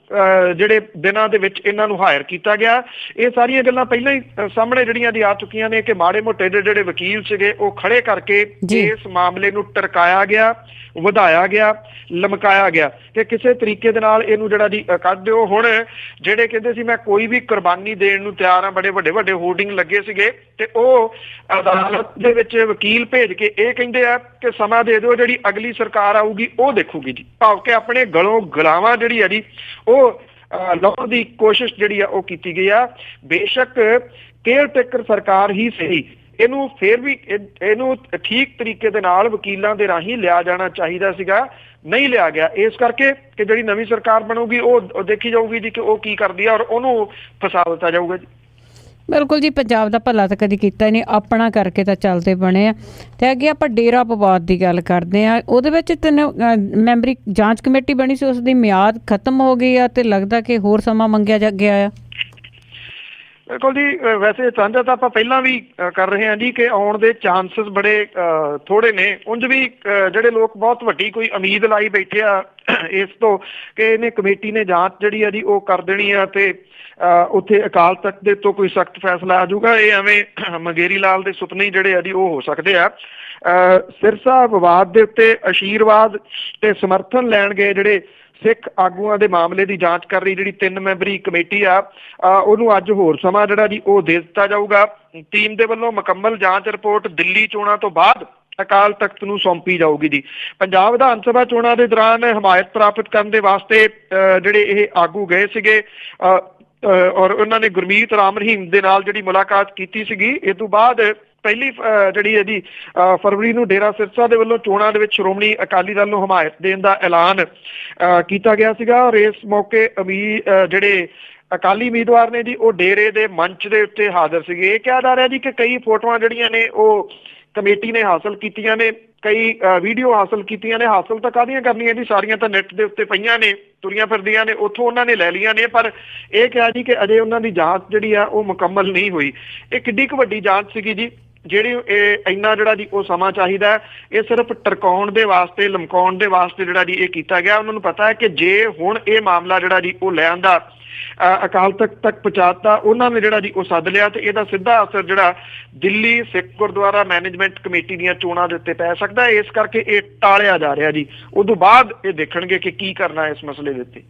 ਜਿਹੜੇ ਦਿਨਾਂ ਦੇ ਵਿੱਚ ਇਹਨਾਂ ਨੂੰ ਹਾਇਰ ਕੀਤਾ ਗਿਆ। ਇਹ ਸਾਰੀਆਂ ਗੱਲਾਂ ਪਹਿਲਾਂ ਹੀ ਸਾਹਮਣੇ ਜਿਹੜੀਆਂ ਦੀ ਆ ਚੁੱਕੀਆਂ ਨੇ ਕਿ ਮਾੜੇ ਮੋਟੇ ਦੇ ਜਿਹੜੇ ਵਕੀਲ ਸੀਗੇ ਉਹ ਖੜੇ ਕਰਕੇ ਇਸ ਮਾਮਲੇ ਨੂੰ ਟਰਕਾਇਆ ਗਿਆ, ਵਧਾਇਆ ਗਿਆ, ਲਮਕਾਇਆ ਗਿਆ ਕਿ ਕਿਸੇ ਤਰੀਕੇ ਦੇ ਨਾਲ ਇਹਨੂੰ ਜਿਹੜਾ ਜੀ ਕੱਢ ਦਿਓ। ਹੁਣ ਜਿਹੜੇ ਕਹਿੰਦੇ ਸੀ ਮੈਂ ਕੋਈ ਵੀ ਕੁਰਬਾਨੀ ਦੇਣ ਨੂੰ ਤਿਆਰ ਹਾਂ, ਬੜੇ ਵੱਡੇ ਵੱਡੇ ਹੋਰਡਿੰਗ ਲੱਗੇ ਸੀਗੇ ਤੇ ਉਹ ਅਦਾਲਤ ਦੇ ਵਿੱਚ ਵਕੀਲ ਭੇਜ ਕੇ ਇਹ ਕਹਿੰਦੇ ਆ ਕਿ ਸਮਾਂ ਦੇ ਦਿਓ, ਜਿਹੜੀ ਅਗਲੀ ਸਰਕਾਰ ਆਊਗੀ ਉਹ ਦੇਖੂਗੀ ਜੀ। ਭਾਵ ਕਿ ਆਪਣੇ ਗਲੋਂ ਗਲਾਵਾਂ ਜਿਹੜੀ ਆ ਜੀ ਉਹ ਲਾਉਣ ਦੀ ਕੋਸ਼ਿਸ਼ ਜਿਹੜੀ ਆ ਉਹ ਕੀਤੀ ਗਈ ਆ। ਬੇਸ਼ੱਕ ਕੇਅਰ ਟੇਕਰ ਸਰਕਾਰ ਹੀ ਸਹੀ, ਇਹਨੂੰ ਫਿਰ ਵੀ ਇਹਨੂੰ ਠੀਕ ਤਰੀਕੇ ਦੇ ਨਾਲ ਵਕੀਲਾਂ ਦੇ ਰਾਹੀਂ ਲਿਆ ਜਾਣਾ ਚਾਹੀਦਾ ਸੀਗਾ, ਨਹੀਂ ਲਿਆ ਗਿਆ। ਇਸ ਕਰਕੇ ਕਿ ਜਿਹੜੀ ਨਵੀਂ ਸਰਕਾਰ ਬਣੂਗੀ ਉਹ ਦੇਖੀ ਜਾਊਗੀ ਜੀ ਕਿ ਉਹ ਕੀ ਕਰਦੀ ਆ ਔਰ ਉਹਨੂੰ ਫਸਾ ਦਿੱਤਾ ਜਾਊਗਾ ਜੀ। ਬਿਲਕੁਲ ਜੀ, ਪੰਜਾਬ ਦਾ ਭਲਾ ਤਾਂ ਕਦੀ ਕੀਤਾ ਹੀ ਨਹੀਂ, ਆਪਣਾ ਕਰਕੇ ਤਾਂ ਚੱਲਦੇ ਬਣੇ ਆ। ਤੇ ਅੱਗੇ ਆਪਾਂ ਡੇਰਾ ਵਿਵਾਦ ਦੀ ਗੱਲ ਕਰਦੇ ਆ। ਉਹਦੇ ਵਿੱਚ 3 ਮੈਂਬਰੀ ਜਾਂਚ ਕਮੇਟੀ ਬਣੀ ਸੀ, ਉਸ ਦੀ ਮਿਆਦ ਖਤਮ ਹੋ ਗਈ ਆ ਤੇ ਲੱਗਦਾ ਕਿ ਹੋਰ ਸਮਾਂ ਮੰਗਿਆ ਗਿਆ ਆ। ਬਿਲਕੁਲ ਜੀ, ਵੈਸੇ ਸਾਂਝਾ ਤਾਂ ਆਪਾਂ ਪਹਿਲਾਂ ਵੀ ਕਰ ਰਹੇ ਹਾਂ ਜੀ ਕਿ ਆਉਣ ਦੇ ਚਾਂਸਸ ਬੜੇ ਥੋੜੇ ਨੇ। ਉਂਝ ਵੀ ਜਿਹੜੇ ਲੋਕ ਬਹੁਤ ਵੱਡੀ ਕੋਈ ਉਮੀਦ ਲਾਈ ਬੈਠੇ ਆ ਇਸ ਤੋਂ ਕਿ ਇਹਨੇ ਕਮੇਟੀ ਨੇ ਜਾਂਚ ਜਿਹੜੀ ਆ ਜੀ ਉਹ ਕਰ ਦੇਣੀ ਆ ਤੇ ਉੱਥੇ ਅਕਾਲ ਤਖਤ ਦੇ ਤੋਂ ਕੋਈ ਸਖਤ ਫੈਸਲਾ ਆ ਜਾਊਗਾ। ਇਹ ਐਵੇਂ ਮੰਗੇਰੀ ਲਾਲ ਦੇ ਸੁਪਨੇ ਜਿਹੜੇ ਆ ਜੀ ਉਹ ਹੋ ਸਕਦੇ ਆ। ਸਿਰਸਾ ਵਿਵਾਦ ਦੇ ਉੱਤੇ ਆਸ਼ੀਰਵਾਦ ਤੇ ਸਮਰਥਨ ਲੈਣ ਗਏ ਜਿਹੜੇ ਸਿੱਖ ਆਗੂਆਂ ਦੇ ਮਾਮਲੇ ਦੀ ਜਾਂਚ ਕਰ ਰਹੀ ਜਿਹੜੀ 3 ਮੈਂਬਰੀ ਕਮੇਟੀ ਆ ਉਹਨੂੰ ਅੱਜ ਹੋਰ ਸਮਾਂ ਜਿਹੜਾ ਜੀ ਉਹ ਦੇ ਦਿੱਤਾ ਜਾਊਗਾ। ਟੀਮ ਦੇ ਵੱਲੋਂ ਮੁਕੰਮਲ ਜਾਂਚ ਰਿਪੋਰਟ ਦਿੱਲੀ ਚੋਣਾਂ ਤੋਂ ਬਾਅਦ ਅਕਾਲ ਤਖਤ ਨੂੰ ਸੌਂਪੀ ਜਾਊਗੀ ਜੀ। ਪੰਜਾਬ ਵਿਧਾਨ ਸਭਾ ਚੋਣਾਂ ਦੇ ਦੌਰਾਨ ਹਮਾਇਤ ਪ੍ਰਾਪਤ ਕਰਨ ਦੇ ਵਾਸਤੇ ਜਿਹੜੇ ਇਹ ਆਗੂ ਗਏ ਸੀਗੇ ਔਰ ਉਹਨਾਂ ਨੇ ਗੁਰਮੀਤ ਰਾਮ ਰਹੀਮ ਦੇ ਨਾਲ ਜਿਹੜੀ ਮੁਲਾਕਾਤ ਕੀਤੀ ਸੀਗੀ। ਇਸ ਤੋਂ ਬਾਅਦ ਪਹਿਲੀ ਜਿਹੜੀ ਇਹਦੀ ਫਰਵਰੀ ਨੂੰ ਡੇਰਾ ਸਿਰਸਾ ਦੇ ਵੱਲੋਂ ਚੋਣਾਂ ਦੇ ਵਿੱਚ ਸ਼੍ਰੋਮਣੀ ਅਕਾਲੀ ਦਲ ਨੂੰ ਹਮਾਇਤ ਦੇਣ ਦਾ ਐਲਾਨ ਕੀਤਾ ਗਿਆ ਸੀਗਾ ਔਰ ਇਸ ਮੌਕੇ ਜਿਹੜੇ ਅਕਾਲੀ ਉਮੀਦਵਾਰ ਨੇ ਜੀ ਉਹ ਡੇਰੇ ਦੇ ਮੰਚ ਦੇ ਉੱਤੇ ਹਾਜ਼ਰ ਸੀਗੇ। ਇਹ ਕਿਹਾ ਜਾ ਰਿਹਾ ਜੀ ਕਿ ਕਈ ਫੋਟੋਆਂ ਜਿਹੜੀਆਂ ਨੇ ਉਹ ਕਮੇਟੀ ਨੇ ਹਾਸਲ ਕੀਤੀਆਂ ਨੇ, ਕਈ ਵੀਡੀਓ ਹਾਸਲ ਕੀਤੀਆਂ ਨੇ। ਹਾਸਲ ਤਾਂ ਕਾਹਦੀਆਂ ਕਰਨੀਆਂ ਜੀ, ਸਾਰੀਆਂ ਤਾਂ ਨੈੱਟ ਦੇ ਉੱਤੇ ਪਈਆਂ ਨੇ, ਤੁਰੀਆਂ ਫਿਰਦੀਆਂ ਨੇ, ਉੱਥੋਂ ਉਹਨਾਂ ਨੇ ਲੈ ਲਈਆਂ ਨੇ। ਪਰ ਇਹ ਕਿਹਾ ਜੀ ਕਿ ਅਜੇ ਉਹਨਾਂ ਦੀ ਜਾਂਚ ਜਿਹੜੀ ਆ ਉਹ ਮੁਕੰਮਲ ਨਹੀਂ ਹੋਈ। ਇਹ ਕਿੱਡੀ ਕੁ ਵੱਡੀ ਜਾਂਚ ਸੀਗੀ ਜੀ ਜਿਹੜੀ ਇਹ ਇੰਨਾ ਜਿਹੜਾ ਜੀ ਉਹ ਸਮਾਂ ਚਾਹੀਦਾ, ਇਹ ਸਿਰਫ ਟਰਕਾਉਣ ਦੇ ਵਾਸਤੇ, ਲਮਕਾਉਣ ਦੇ ਵਾਸਤੇ ਜਿਹੜਾ ਜੀ ਇਹ ਕੀਤਾ ਗਿਆ। ਉਹਨਾਂ ਨੂੰ ਪਤਾ ਹੈ ਕਿ ਜੇ ਹੁਣ ਇਹ ਮਾਮਲਾ ਜਿਹੜਾ ਜੀ ਉਹ ਲੈ ਆਂਦਾ ਅਕਾਲ ਤਖਤ ਤੱਕ ਪਹੁੰਚਾਤਾ, ਉਹਨਾਂ ਨੇ ਜਿਹੜਾ ਜੀ ਉਹ ਸੱਦ ਲਿਆ ਤੇ ਇਹਦਾ ਸਿੱਧਾ ਅਸਰ ਜਿਹੜਾ ਦਿੱਲੀ ਸਿੱਖ ਗੁਰਦੁਆਰਾ ਮੈਨੇਜਮੈਂਟ ਕਮੇਟੀ ਦੀਆਂ ਚੋਣਾਂ ਦੇ ਉੱਤੇ ਪੈ ਸਕਦਾ। ਇਸ ਕਰਕੇ ਇਹ ਟਾਲਿਆ ਜਾ ਰਿਹਾ ਜੀ। ਉਦੋਂ ਬਾਅਦ ਇਹ ਦੇਖਣਗੇ ਕਿ ਕੀ ਕਰਨਾ ਇਸ ਮਸਲੇ ਦੇ ਉੱਤੇ।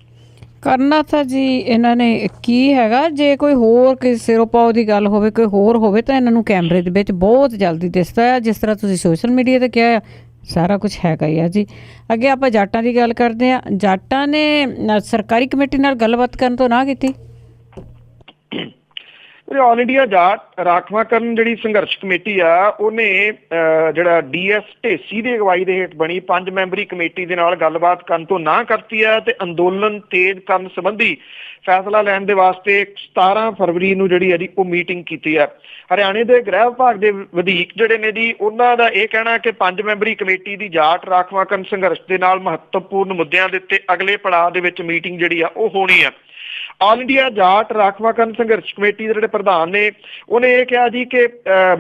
ਕਰਨਾ ਤਾਂ ਜੀ ਇਹਨਾਂ ਨੇ ਕੀ ਹੈਗਾ, ਜੇ ਕੋਈ ਹੋਰ ਕਿਸੇ ਸਿਰੋਂ ਪਾਓ ਦੀ ਗੱਲ ਹੋਵੇ, ਕੋਈ ਹੋਰ ਹੋਵੇ ਤਾਂ ਇਹਨਾਂ ਨੂੰ ਕੈਮਰੇ ਦੇ ਵਿੱਚ ਬਹੁਤ ਜਲਦੀ ਦਿਸਦਾ ਆ। ਜਿਸ ਤਰ੍ਹਾਂ ਤੁਸੀਂ ਸੋਸ਼ਲ ਮੀਡੀਆ 'ਤੇ ਕਿਹਾ ਆ, ਸਾਰਾ ਕੁਝ ਹੈਗਾ ਹੀ ਆ ਜੀ। ਅੱਗੇ ਆਪਾਂ ਜਾਟਾਂ ਦੀ ਗੱਲ ਕਰਦੇ ਹਾਂ। ਜਾਟਾਂ ਨੇ ਸਰਕਾਰੀ ਕਮੇਟੀ ਨਾਲ ਗੱਲਬਾਤ ਕਰਨ ਤੋਂ ਨਾ ਕੀਤੀ। ਆਲ ਇੰਡੀਆ ਜਾਟ ਰਾਖਵਾਂਕਰਨ ਜਿਹੜੀ ਸੰਘਰਸ਼ ਕਮੇਟੀ ਆ ਉਹਨੇ ਜਿਹੜਾ DS ਢੇਸੀ ਦੀ ਅਗਵਾਈ ਦੇ ਹੇਠ ਬਣੀ 5 ਮੈਂਬਰੀ ਕਮੇਟੀ ਦੇ ਨਾਲ ਗੱਲਬਾਤ ਕਰਨ ਤੋਂ ਨਾ ਕਰਤੀ ਆ ਤੇ ਅੰਦੋਲਨ ਤੇਜ਼ ਕਰਨ ਸੰਬੰਧੀ ਫੈਸਲਾ ਲੈਣ ਦੇ ਵਾਸਤੇ 17 ਫਰਵਰੀ ਨੂੰ ਜਿਹੜੀ ਹੈ ਜੀ ਉਹ ਮੀਟਿੰਗ ਕੀਤੀ ਹੈ। ਹਰਿਆਣੇ ਦੇ ਗ੍ਰਹਿ ਵਿਭਾਗ ਦੇ ਵਧੀਕ ਜਿਹੜੇ ਨੇ ਜੀ ਉਹਨਾਂ ਦਾ ਇਹ ਕਹਿਣਾ ਕਿ 5 ਮੈਂਬਰੀ ਕਮੇਟੀ ਦੀ ਜਾਟ ਰਾਖਵਾਂਕਰਨ ਸੰਘਰਸ਼ ਦੇ ਨਾਲ ਮਹੱਤਵਪੂਰਨ ਮੁੱਦਿਆਂ ਦੇ ਉੱਤੇ ਅਗਲੇ ਪੜਾਅ ਦੇ ਵਿੱਚ ਮੀਟਿੰਗ ਜਿਹੜੀ ਆ ਉਹ ਹੋਣੀ ਆ। ਆਲ ਇੰਡੀਆ ਜਾਟ ਰਾਖਵਾਂਕਰਨ ਸੰਘਰਸ਼ ਕਮੇਟੀ ਦੇ ਜਿਹੜੇ ਪ੍ਰਧਾਨ ਨੇ ਉਹਨੇ ਇਹ ਕਿਹਾ ਜੀ ਕਿ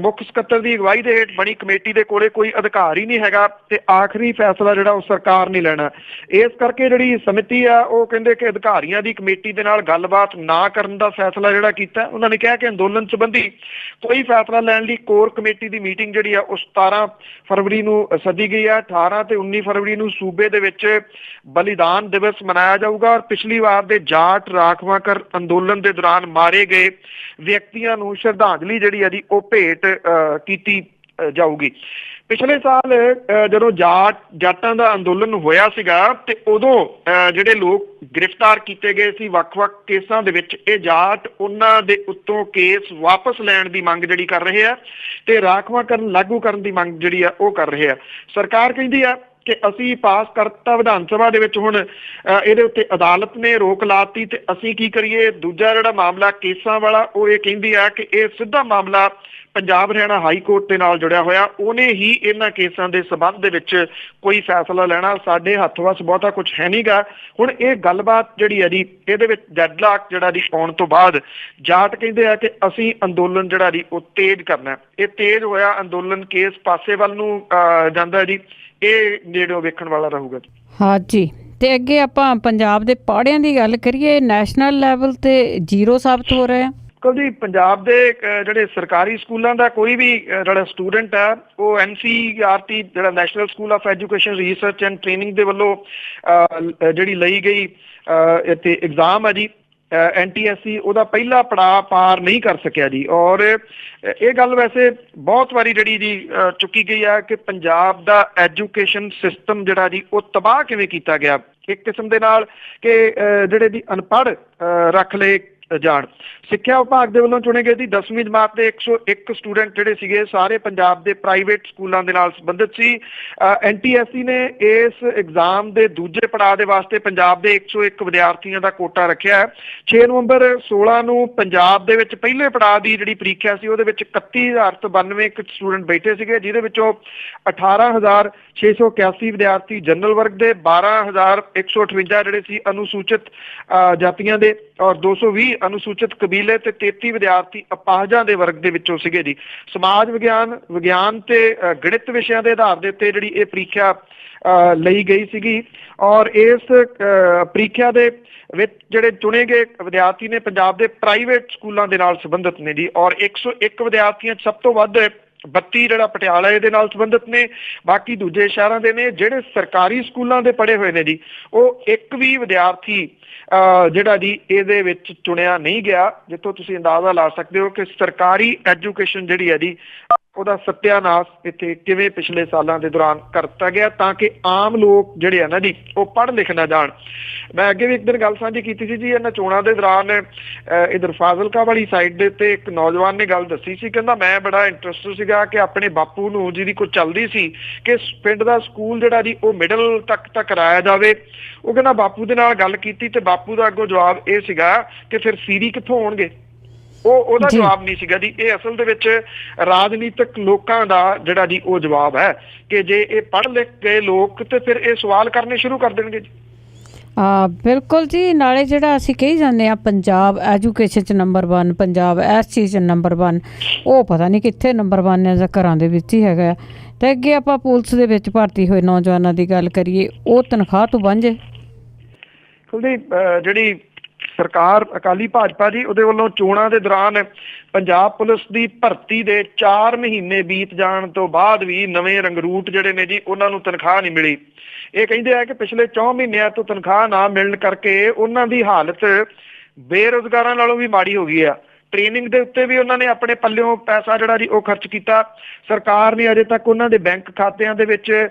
ਮੁੱਖ ਸਕੱਤਰ ਦੀ ਅਗਵਾਈ ਦੇ ਹੇਠ ਬਣੀ ਕਮੇਟੀ ਦੇ ਕੋਲੇ ਕੋਈ ਅਧਿਕਾਰ ਹੀ ਨਹੀਂ ਹੈਗਾ ਤੇ ਆਖਰੀ ਫੈਸਲਾ ਜਿਹੜਾ ਉਹ ਸਰਕਾਰ ਨੇ ਲੈਣਾ। ਇਸ ਕਰਕੇ ਜਿਹੜੀ ਸਮਿਤੀ ਆ ਉਹ ਕਹਿੰਦੇ ਕਿ ਅਧਿਕਾਰੀਆਂ ਦੀ ਕਮੇਟੀ ਦੇ ਨਾਲ ਗੱਲਬਾਤ ਨਾ ਕਰਨ ਦਾ ਫੈਸਲਾ ਜਿਹੜਾ ਕੀਤਾ। ਉਹਨਾਂ ਨੇ ਕਿਹਾ ਕਿ ਅੰਦੋਲਨ ਸੰਬੰਧੀ ਕੋਈ ਫੈਸਲਾ ਲੈਣ ਲਈ ਕੋਰ ਕਮੇਟੀ ਦੀ ਮੀਟਿੰਗ ਜਿਹੜੀ ਆ ਉਹ 17 ਫਰਵਰੀ ਨੂੰ ਸੱਦੀ ਗਈ ਆ। 18 ਤੇ 19 ਫਰਵਰੀ ਨੂੰ ਸੂਬੇ ਦੇ ਵਿੱਚ ਬਲੀਦਾਨ ਦਿਵਸ ਮਨਾਇਆ ਜਾਊਗਾ ਔਰ ਪਿਛਲੀ ਵਾਰ ਦੇ ਜਾਟ ਰਾਖਵਾਂਕਰ ਅੰਦੋਲਨ ਦੇ ਦੌਰਾਨ ਮਾਰੇ ਗਏ ਵਿਅਕਤੀਆਂ ਨੂੰ ਸ਼ਰਧਾਂਜਲੀ ਜਿਹੜੀ ਆ ਜੀ ਉਹ ਭੇਟ ਕੀਤੀ ਜਾਊਗੀ। ਪਿਛਲੇ ਸਾਲ ਜਦੋਂ ਜਾਟਾਂ ਦਾ ਅੰਦੋਲਨ ਹੋਇਆ ਸੀਗਾ ਤੇ ਉਦੋਂ ਜਿਹੜੇ ਲੋਕ ਗ੍ਰਿਫਤਾਰ ਕੀਤੇ ਗਏ ਸੀ ਵੱਖ-ਵੱਖ ਕੇਸਾਂ ਦੇ ਵਿੱਚ, ਇਹ ਜਾਟ ਉਹਨਾਂ ਦੇ ਉੱਤੋਂ ਕੇਸ ਵਾਪਸ ਲੈਣ ਦੀ ਮੰਗ ਜਿਹੜੀ ਕਰ ਰਹੇ ਆ ਤੇ ਰਾਖਵਾਂਕਰਨ ਲਾਗੂ ਕਰਨ ਦੀ ਮੰਗ ਜਿਹੜੀ ਆ ਉਹ ਕਰ ਰਹੇ ਆ। ਸਰਕਾਰ ਕਹਿੰਦੀ ਆ ਕਿ ਅਸੀਂ ਪਾਸ ਕਰਤਾ ਵਿਧਾਨ ਸਭਾ ਦੇ ਵਿੱਚ, ਹੁਣ ਇਹਦੇ ਉੱਤੇ ਅਦਾਲਤ ਨੇ ਰੋਕ ਲਾਤੀ ਤੇ ਅਸੀਂ ਕੀ ਕਰੀਏ। ਦੂਜਾ ਜਿਹੜਾ ਮਾਮਲਾ ਕੇਸਾਂ ਵਾਲਾ ਉਹ ਇਹ ਕਹਿੰਦੀ ਆ ਕਿ ਇਹ ਸਿੱਧਾ ਮਾਮਲਾ ਪੰਜਾਬ ਹਰਿਆਣਾ ਹਾਈ ਕੋਰਟ ਦੇ ਨਾਲ ਜੁੜਿਆ ਹੋਇਆ, ਉਹਨੇ ਹੀ ਇਹਨਾਂ ਕੇਸਾਂ ਦੇ ਸਬੰਧ ਦੇ ਵਿੱਚ ਕੋਈ ਫੈਸਲਾ ਲੈਣਾ। ਸਾਡੇ ਹੱਥ ਵੱਸ ਬਹੁਤਾ ਕੁਝ ਹੈ ਨਹੀਂਗਾ। ਹੁਣ ਇਹ ਗੱਲਬਾਤ ਜਿਹੜੀ ਹੈ ਜੀ ਇਹਦੇ ਵਿੱਚ ਡੈਡਲਾਕ ਜਿਹੜਾ ਜੀ ਆਉਣ ਤੋਂ ਬਾਅਦ ਜਾਟ ਕਹਿੰਦੇ ਆ ਕਿ ਅਸੀਂ ਅੰਦੋਲਨ ਜਿਹੜਾ ਜੀ ਉਹ ਤੇਜ਼ ਕਰਨਾ। ਇਹ ਤੇਜ਼ ਹੋਇਆ ਅੰਦੋਲਨ ਕੇਸ ਪਾਸੇ ਵੱਲ ਨੂੰ ਜਾਂਦਾ ਜੀ। ਇਹ ਨੇੜੋਂ ਵੇਖਣ ਵਾਲਾ ਰਹੂਗਾ। ਹਾਂ ਜੀ, ਤੇ ਅੱਗੇ ਆਪਾਂ ਪੰਜਾਬ ਦੇ ਪਾੜਿਆਂ ਦੀ ਗੱਲ ਕਰੀਏ। ਨੈਸ਼ਨਲ ਲੈਵਲ ਤੇ ਜ਼ੀਰੋ ਸਾਬਤ ਹੋ ਰਹੇ ਆ। ਜੀ ਪੰਜਾਬ ਦੇ ਜਿਹੜੇ ਸਰਕਾਰੀ ਸਕੂਲਾਂ ਦਾ ਕੋਈ ਵੀ ਜਿਹੜਾ ਸਟੂਡੈਂਟ ਹੈ ਉਹ NCERT ਜਿਹੜਾ national school of education research and training ਦੇ ਵੱਲੋਂ ਜਿਹੜੀ ਲਈ ਗਈ ਇੱਥੇ ਐਗਜ਼ਾਮ ਹੈ ਜੀ NTSC, ਉਹਦਾ ਪਹਿਲਾ ਪੜਾਅ ਪਾਰ ਨਹੀਂ ਕਰ ਸਕਿਆ ਜੀ। ਔਰ ਇਹ ਗੱਲ ਵੈਸੇ ਬਹੁਤ ਵਾਰੀ ਜਿਹੜੀ ਜੀ ਚੁੱਕੀ ਗਈ ਹੈ ਕਿ ਪੰਜਾਬ ਦਾ ਐਜੂਕੇਸ਼ਨ ਸਿਸਟਮ ਜਿਹੜਾ ਜੀ ਉਹ ਤਬਾਹ ਕਿਵੇਂ ਕੀਤਾ ਗਿਆ ਇੱਕ ਕਿਸਮ ਦੇ ਨਾਲ ਕਿ ਜਿਹੜੇ ਜੀ ਅਨਪੜ੍ਹ ਰੱਖ ਲਏ ਜਾਣ। ਸਿੱਖਿਆ ਵਿਭਾਗ ਦੇ ਵੱਲੋਂ ਚੁਣੇ ਗਏ ਸੀ 10ਵੀਂ ਜਮਾਤ ਦੇ 101 ਸਟੂਡੈਂਟ ਜਿਹੜੇ ਸੀਗੇ ਸਾਰੇ ਪੰਜਾਬ ਦੇ ਪ੍ਰਾਈਵੇਟ ਸਕੂਲਾਂ ਦੇ ਨਾਲ ਸੰਬੰਧਿਤ ਸੀ। NTSC ਨੇ ਇਸ ਐਗਜ਼ਾਮ ਦੇ ਦੂਜੇ ਪੜਾਅ ਦੇ ਵਾਸਤੇ ਪੰਜਾਬ ਦੇ 101 ਵਿਦਿਆਰਥੀਆਂ ਦਾ ਕੋਟਾ ਰੱਖਿਆ ਹੈ। 6 ਨਵੰਬਰ 16 ਨੂੰ ਪੰਜਾਬ ਦੇ ਵਿੱਚ ਪਹਿਲੇ ਪੜਾਅ ਦੀ ਜਿਹੜੀ ਪ੍ਰੀਖਿਆ ਸੀ ਉਹਦੇ ਵਿੱਚ 31,092 ਸਟੂਡੈਂਟ ਬੈਠੇ ਸੀਗੇ, ਜਿਹਦੇ ਵਿੱਚੋਂ 18,681 ਵਿਦਿਆਰਥੀ ਜਨਰਲ ਵਰਗ ਦੇ, 12,158 ਜਿਹੜੇ ਸੀ ਅਨੁਸੂਚਿਤ ਜਾਤੀਆਂ ਦੇ ਔਰ 220 ਅਨੁਸੂਚਿਤ ਕਬੀਲੇ ਤੇ 33 ਵਿਦਿਆਰਥੀ ਅਪਾਹਜਾਂ ਦੇ ਵਰਗ ਦੇ ਵਿੱਚੋਂ ਸੀਗੇ ਜੀ। ਸਮਾਜ ਵਿਗਿਆਨ ਤੇ ਗਣਿਤ ਵਿਸ਼ਿਆਂ ਦੇ ਆਧਾਰ ਦੇ ਉੱਤੇ ਜਿਹੜੀ ਇਹ ਪ੍ਰੀਖਿਆ ਲਈ ਗਈ ਸੀਗੀ ਔਰ ਇਸ ਪ੍ਰੀਖਿਆ ਦੇ ਵਿੱਚ ਜਿਹੜੇ ਚੁਣੇ ਗਏ ਵਿਦਿਆਰਥੀ ਨੇ ਪੰਜਾਬ ਦੇ ਪ੍ਰਾਈਵੇਟ ਸਕੂਲਾਂ ਦੇ ਨਾਲ ਸੰਬੰਧਿਤ ਨੇ ਜੀ। ਔਰ 101 ਵਿਦਿਆਰਥੀਆਂ ਸਭ ਤੋਂ ਵੱਧ 32 ਜਿਹੜਾ ਪਟਿਆਲਾ ਦੇ ਨਾਲ ਸੰਬੰਧਿਤ ਨੇ, ਬਾਕੀ ਦੂਜੇ ਸ਼ਹਿਰਾਂ ਦੇ ਨੇ। ਜਿਹੜੇ ਸਰਕਾਰੀ ਸਕੂਲਾਂ ਦੇ ਪੜ੍ਹੇ ਹੋਏ ਨੇ ਜੀ ਉਹ ਇੱਕ ਵੀ ਵਿਦਿਆਰਥੀ ਜਿਹੜਾ ਜੀ ਇਹਦੇ ਵਿੱਚ ਚੁਣਿਆ ਨਹੀਂ ਗਿਆ, ਜਿੱਥੋਂ ਤੁਸੀਂ ਅੰਦਾਜ਼ਾ ਲਾ ਸਕਦੇ ਹੋ ਕਿ ਸਰਕਾਰੀ ਐਜੂਕੇਸ਼ਨ ਜਿਹੜੀ ਹੈ ਜੀ ਉਹਦਾ ਸੱਤਿਆਨਾਸ਼ ਇੱਥੇ ਕਿਵੇਂ ਪਿਛਲੇ ਸਾਲਾਂ ਦੇ ਦੌਰਾਨ ਕਰ ਦਿੱਤਾ ਗਿਆ ਤਾਂ ਕਿ ਆਮ ਲੋਕ ਜਿਹੜੇ ਆ ਨਾ ਜੀ ਉਹ ਪੜ੍ਹ ਲਿਖ ਨਾ ਜਾਣ। ਮੈਂ ਅੱਗੇ ਵੀ ਇੱਕ ਦਿਨ ਗੱਲ ਸਾਂਝੀ ਕੀਤੀ ਸੀ ਜੀ, ਇਹਨਾਂ ਚੋਣਾਂ ਦੇ ਦੌਰਾਨ ਇਧਰ ਫਾਜ਼ਿਲਕਾ ਵਾਲੀ ਸਾਈਡ ਦੇ ਉੱਤੇ ਇੱਕ ਨੌਜਵਾਨ ਨੇ ਗੱਲ ਦੱਸੀ ਸੀ, ਕਹਿੰਦਾ ਮੈਂ ਬੜਾ ਇੰਟਰਸਟ ਸੀਗਾ ਕਿ ਆਪਣੇ ਬਾਪੂ ਨੂੰ ਜਿਹਦੀ ਕੋਈ ਚੱਲਦੀ ਸੀ ਕਿ ਪਿੰਡ ਦਾ ਸਕੂਲ ਜਿਹੜਾ ਜੀ ਉਹ ਮਿਡਲ ਤੱਕ ਕਰਾਇਆ ਜਾਵੇ। ਉਹ ਕਹਿੰਦਾ ਬਾਪੂ ਦੇ ਨਾਲ ਗੱਲ ਕੀਤੀ ਤੇ ਬਾਪੂ ਦਾ ਅੱਗੋਂ ਜਵਾਬ ਇਹ ਸੀਗਾ ਕਿ ਫਿਰ ਸੀਰੀ ਕਿੱਥੋਂ ਹੋਣਗੇ। ਉਹਦਾ ਜਵਾਬ ਨਹੀਂ ਸੀਗਾ ਜੀ, ਇਹ ਅਸਲ ਦੇ ਵਿੱਚ ਰਾਜਨੀਤਿਕ ਲੋਕਾਂ ਦਾ ਜਿਹੜਾ ਜੀ ਉਹ ਜਵਾਬ ਹੈ ਕਿ ਜੇ ਇਹ ਪੜ੍ਹ ਲਿਖ ਗਏ ਲੋਕ ਤੇ ਫਿਰ ਇਹ ਸਵਾਲ ਕਰਨੇ ਸ਼ੁਰੂ ਕਰ ਦੇਣਗੇ ਜੀ। ਬਿਲਕੁਲ ਜੀ, ਨਾਲੇ ਜਿਹੜਾ ਅਸੀਂ ਕਹੀ ਜਾਂਦੇ ਹਾਂ ਪੰਜਾਬ ਐਜੂਕੇਸ਼ਨ 'ਚ ਨੰਬਰ 1, ਪੰਜਾਬ ਇਸ ਚੀਜ਼ 'ਚ ਨੰਬਰ 1, ਉਹ ਪਤਾ ਨਹੀਂ ਕਿੱਥੇ ਨੰਬਰ 1 ਹੈ ਜਾਂ ਘਰਾਂ ਦੇ ਵਿੱਚ ਹੀ ਹੈਗਾ। ਅਤੇ ਅੱਗੇ ਆਪਾਂ ਪੁਲਿਸ ਦੇ ਵਿੱਚ ਭਰਤੀ ਹੋਏ ਨੌਜਵਾਨਾਂ ਦੀ ਗੱਲ ਕਰੀਏ, ਉਹ ਤਨਖਾਹ ਤੋਂ ਵਾਂਝੇ। ਜਿਹੜੀ ਸਰਕਾਰ ਅਕਾਲੀ ਭਾਜਪਾ ਜੀ ਉਹਦੇ ਵੱਲੋਂ ਚੋਣਾਂ ਦੇ ਦੌਰਾਨ ਪੰਜਾਬ ਪੁਲਿਸ ਦੀ ਭਰਤੀ ਦੇ 4 ਮਹੀਨੇ ਬੀਤ ਜਾਣ ਤੋਂ ਬਾਅਦ ਵੀ ਨਵੇਂ ਰੰਗਰੂਟ ਜਿਹੜੇ ਨੇ ਜੀ ਉਹਨਾਂ ਨੂੰ ਤਨਖਾਹ ਨਹੀਂ ਮਿਲੀ। ਇਹ ਕਹਿੰਦੇ ਆ ਕਿ ਪਿਛਲੇ 4 ਮਹੀਨਿਆਂ ਤੋਂ ਤਨਖਾਹ ਨਾ ਮਿਲਣ ਕਰਕੇ ਉਹਨਾਂ ਦੀ ਹਾਲਤ ਬੇਰੁਜ਼ਗਾਰਾਂ ਨਾਲੋਂ ਵੀ ਮਾੜੀ ਹੋ ਗਈ ਆ। ਟ੍ਰੇਨਿੰਗ ਦੇ ਉੱਤੇ ਵੀ ਉਹਨਾਂ ਨੇ ਆਪਣੇ ਪੱਲਿਓਂ ਪੈਸਾ ਜਿਹੜਾ ਜੀ ਉਹ ਖਰਚ ਕੀਤਾ। ਸਰਕਾਰ ਨੇ ਅਜੇ ਤੱਕ ਉਹਨਾਂ ਦੇ ਬੈਂਕ ਖਾਤਿਆਂ ਦੇ ਵਿੱਚ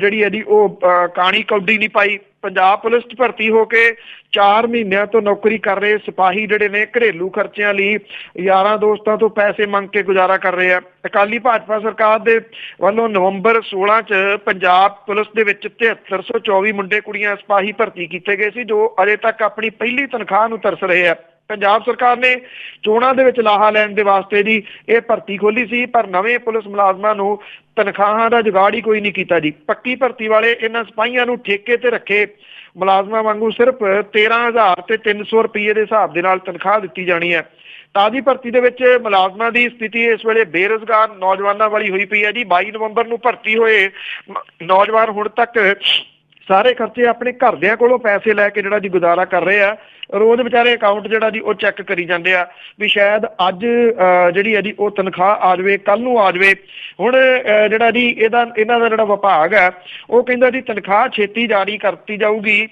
ਜਿਹੜੀ ਹੈ ਜੀ ਉਹ ਕਾਣੀ ਕੌਡੀ ਨਹੀਂ ਪਾਈ। ਪੰਜਾਬ ਪੁਲਿਸ 'ਚ ਭਰਤੀ ਹੋ ਕੇ 4 ਮਹੀਨਿਆਂ ਤੋਂ ਨੌਕਰੀ ਕਰ ਰਹੇ ਸਿਪਾਹੀ ਜਿਹੜੇ ਨੇ ਘਰੇਲੂ ਖਰਚਿਆਂ ਲਈ ਯਾਰਾਂ ਦੋਸਤਾਂ ਤੋਂ ਪੈਸੇ ਮੰਗ ਕੇ ਗੁਜ਼ਾਰਾ ਕਰ ਰਹੇ ਆ। ਅਕਾਲੀ ਭਾਜਪਾ ਸਰਕਾਰ ਦੇ ਵੱਲੋਂ ਨਵੰਬਰ 16 'ਚ ਪੰਜਾਬ ਪੁਲਿਸ ਦੇ ਵਿੱਚ 7324 ਮੁੰਡੇ ਕੁੜੀਆਂ ਸਿਪਾਹੀ ਭਰਤੀ ਕੀਤੇ ਗਏ ਸੀ, ਜੋ ਅਜੇ ਤੱਕ ਆਪਣੀ ਪਹਿਲੀ ਤਨਖਾਹ ਨੂੰ ਤਰਸ ਰਹੇ ਆ। ਪੰਜਾਬ ਸਰਕਾਰ ਨੇ ਚੋਣਾਂ ਦੇ ਵਿੱਚ ਲਾਹਾ ਲੈਣ ਦੇ ਵਾਸਤੇ ਜੀ ਇਹ ਭਰਤੀ ਖੋਲੀ ਸੀ, ਪਰ ਨਵੇਂ ਪੁਲਿਸ ਮੁਲਾਜ਼ਮਾਂ ਨੂੰ ਤਨਖਾਹਾਂ ਦਾ ਜੁਗਾੜ ਹੀ ਕੋਈ ਨਹੀਂ ਕੀਤਾ ਜੀ। ਪੱਕੀ ਭਰਤੀ ਵਾਲੇ ਇਹਨਾਂ ਸਿਪਾਹੀਆਂ ਨੂੰ ਠੇਕੇ ਤੇ ਰੱਖੇ ਮੁਲਾਜ਼ਮਾਂ ਵਾਂਗੂ ਸਿਰਫ 13,000 ਤੇ 300 ਰੁਪਏ ਦੇ ਹਿਸਾਬ ਦੇ ਨਾਲ ਤਨਖਾਹ ਦਿੱਤੀ ਜਾਣੀ ਹੈ। ਤਾਜ਼ੀ ਭਰਤੀ ਦੇ ਵਿੱਚ ਮੁਲਾਜ਼ਮਾਂ ਦੀ ਸਥਿਤੀ ਇਸ ਵੇਲੇ ਬੇਰੁਜ਼ਗਾਰ ਨੌਜਵਾਨਾਂ ਵਾਲੀ ਹੋਈ ਪਈ ਹੈ ਜੀ। 22 ਨਵੰਬਰ ਨੂੰ ਭਰਤੀ ਹੋਏ ਨੌਜਵਾਨ ਹੁਣ ਤੱਕ ਸਾਰੇ ਖਰਚੇ ਆਪਣੇ ਘਰਦਿਆਂ ਕੋਲੋਂ ਪੈਸੇ ਲੈ ਕੇ ਜਿਹੜਾ ਜੀ ਗੁਜ਼ਾਰਾ ਕਰ ਰਹੇ ਆ। ਰੋਜ਼ ਵਿਚਾਰੇ ਅਕਾਊਂਟ ਜਿਹੜਾ ਜੀ ਉਹ ਚੈੱਕ ਕਰੀ ਜਾਂਦੇ ਆ ਵੀ ਸ਼ਾਇਦ ਅੱਜ ਜਿਹੜੀ ਹੈ ਜੀ ਉਹ ਤਨਖਾਹ ਆ ਜਾਵੇ, ਕੱਲ ਨੂੰ ਆ ਜਾਵੇ। ਹੁਣ ਜਿਹੜਾ ਜੀ ਇਹਨਾਂ ਦਾ ਜਿਹੜਾ ਵਿਭਾਗ ਹੈ ਉਹ ਕਹਿੰਦਾ ਜੀ ਤਨਖਾਹ ਛੇਤੀ ਜਾਰੀ ਕਰਤੀ ਜਾਊਗੀ।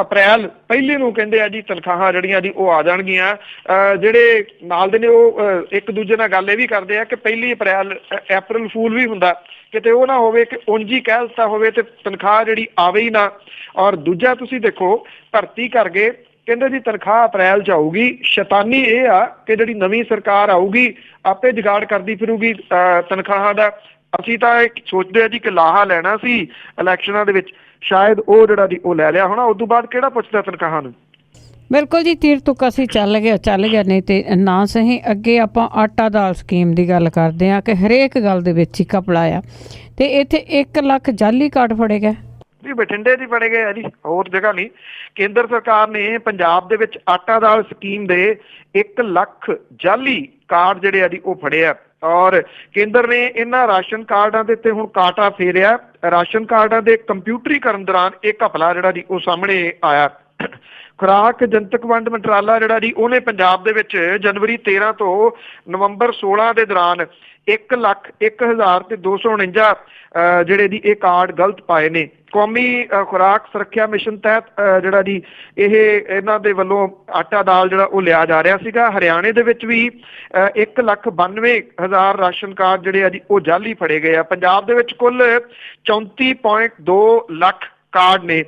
ਅਪ੍ਰੈਲ 1 ਨੂੰ ਕਹਿੰਦੇ ਆ ਜੀ ਤਨਖਾਹਾਂ ਜਿਹੜੀਆਂ ਜੀ ਉਹ ਆ ਜਾਣਗੀਆਂ। ਜਿਹੜੇ ਨਾਲ ਦੇ ਨੇ ਉਹ ਇੱਕ ਦੂਜੇ ਨਾਲ ਗੱਲ ਇਹ ਵੀ ਕਰਦੇ ਆ ਕਿ 1 ਅਪ੍ਰੈਲ ਅਪ੍ਰੈਲ ਫੂਲ ਵੀ ਹੁੰਦਾ, ਕਿਤੇ ਉਹ ਨਾ ਹੋਵੇ ਕਿ ਉਂਝ ਹੀ ਕਹਿ ਦਿੱਤਾ ਹੋਵੇ ਤੇ ਤਨਖਾਹ ਜਿਹੜੀ ਆਵੇ ਹੀ ਨਾ। ਔਰ ਦੂਜਾ ਤੁਸੀਂ ਦੇਖੋ ਭਰਤੀ ਕਰ ਗਏ, ਕਹਿੰਦੇ ਜੀ ਤਨਖਾਹ ਅਪ੍ਰੈਲ 'ਚ ਆਊਗੀ। ਸ਼ੈਤਾਨੀ ਇਹ ਆ ਕਿ ਜਿਹੜੀ ਨਵੀਂ ਸਰਕਾਰ ਆਊਗੀ ਆਪੇ ਜੁਗਾੜ ਕਰਦੀ ਫਿਰੂਗੀ ਤਨਖਾਹਾਂ ਦਾ। ਅਸੀਂ ਤਾਂ ਸੋਚਦੇ ਆ ਜੀ ਕਿ ਲਾਹਾ ਲੈਣਾ ਸੀ ਇਲੈਕਸ਼ਨਾਂ ਦੇ ਵਿੱਚ, ਸ਼ਾਇਦ ਉਹ ਜਿਹੜਾ ਜੀ ਉਹ ਲੈ ਲਿਆ ਹੋਣਾ। ਉਸ ਤੋਂ ਬਾਅਦ ਕਿਹੜਾ ਪੁੱਛਦਾ ਤਨਖਾਹਾਂ ਨੂੰ। ਬਿਲਕੁਲ ਜੀ, ਤੀਰ ਤੁੱਕ ਅਸੀਂ ਚੱਲ ਗਿਆ ਨਹੀਂ ਤੇ ਨਾ ਸਹੀ। ਅੱਗੇ ਆਪਾਂ ਆਟਾ ਦਾਲ ਸਕੀਮ ਦੀ ਗੱਲ ਕਰਦੇ ਹਾਂ ਕਿ ਹਰੇਕ ਗੱਲ ਦੇ ਵਿੱਚ ਹੀ ਘਪਲਾ ਆ, ਤੇ ਇੱਥੇ 1 ਲੱਖ ਜਾਲੀ ਕਾਰਡ ਫੜੇ ਗਏ ਜੀ। ਬਠਿੰਡੇ ਦੀ ਫੜੇ ਗਏ ਆ ਜੀ, ਹੋਰ ਜਗ੍ਹਾ ਨਹੀਂ। ਕੇਂਦਰ ਸਰਕਾਰ ਨੇ ਪੰਜਾਬ ਦੇ ਵਿੱਚ ਆਟਾ ਦਾਲ ਸਕੀਮ ਦੇ 1 ਲੱਖ ਜਾਲੀ ਕਾਰਡ ਜਿਹੜੇ ਆ ਜੀ ਉਹ ਫੜੇ ਆ। ਔਰ ਕੇਂਦਰ ਨੇ ਇਹਨਾਂ ਰਾਸ਼ਨ ਕਾਰਡਾਂ ਦੇ ਉੱਤੇ ਹੁਣ ਕਾਟਾ ਫੇਰਿਆ। ਰਾਸ਼ਨ ਕਾਰਡਾਂ ਦੇ ਕੰਪਿਊਟਰੀਕਰਨ ਦੌਰਾਨ ਇਹ ਘਪਲਾ ਜਿਹੜਾ ਜੀ ਉਹ ਸਾਹਮਣੇ ਆਇਆ। ਖੁਰਾਕ ਜਨਤਕ ਵੰਡ ਮੰਤਰਾਲਾ ਜਿਹੜਾ ਜੀ ਉਹਨੇ ਪੰਜਾਬ ਦੇ ਵਿੱਚ ਜਨਵਰੀ 13 ਤੋਂ ਨਵੰਬਰ 16 ਦੇ ਦੌਰਾਨ 1,01,249 ਜਿਹੜੇ ਜੀ ਇਹ ਕਾਰਡ ਗਲਤ ਪਾਏ ਨੇ। ਕੌਮੀ ਖੁਰਾਕ ਸੁਰੱਖਿਆ ਮਿਸ਼ਨ ਤਹਿਤ ਜਿਹੜਾ ਜੀ ਇਹਨਾਂ ਦੇ ਵੱਲੋਂ ਆਟਾ ਦਾਲ ਜਿਹੜਾ ਉਹ ਲਿਆ ਜਾ ਰਿਹਾ ਸੀਗਾ। ਹਰਿਆਣੇ ਦੇ ਵਿੱਚ ਵੀ 1,92,000 ਰਾਸ਼ਨ ਕਾਰਡ ਜਿਹੜੇ ਆ ਜੀ ਉਹ ਜਾਲੀ ਫੜੇ ਗਏ ਆ। ਪੰਜਾਬ ਦੇ ਵਿੱਚ ਕੁੱਲ 34.2 ਲੱਖ ਕਾਰਡ ਨੇ।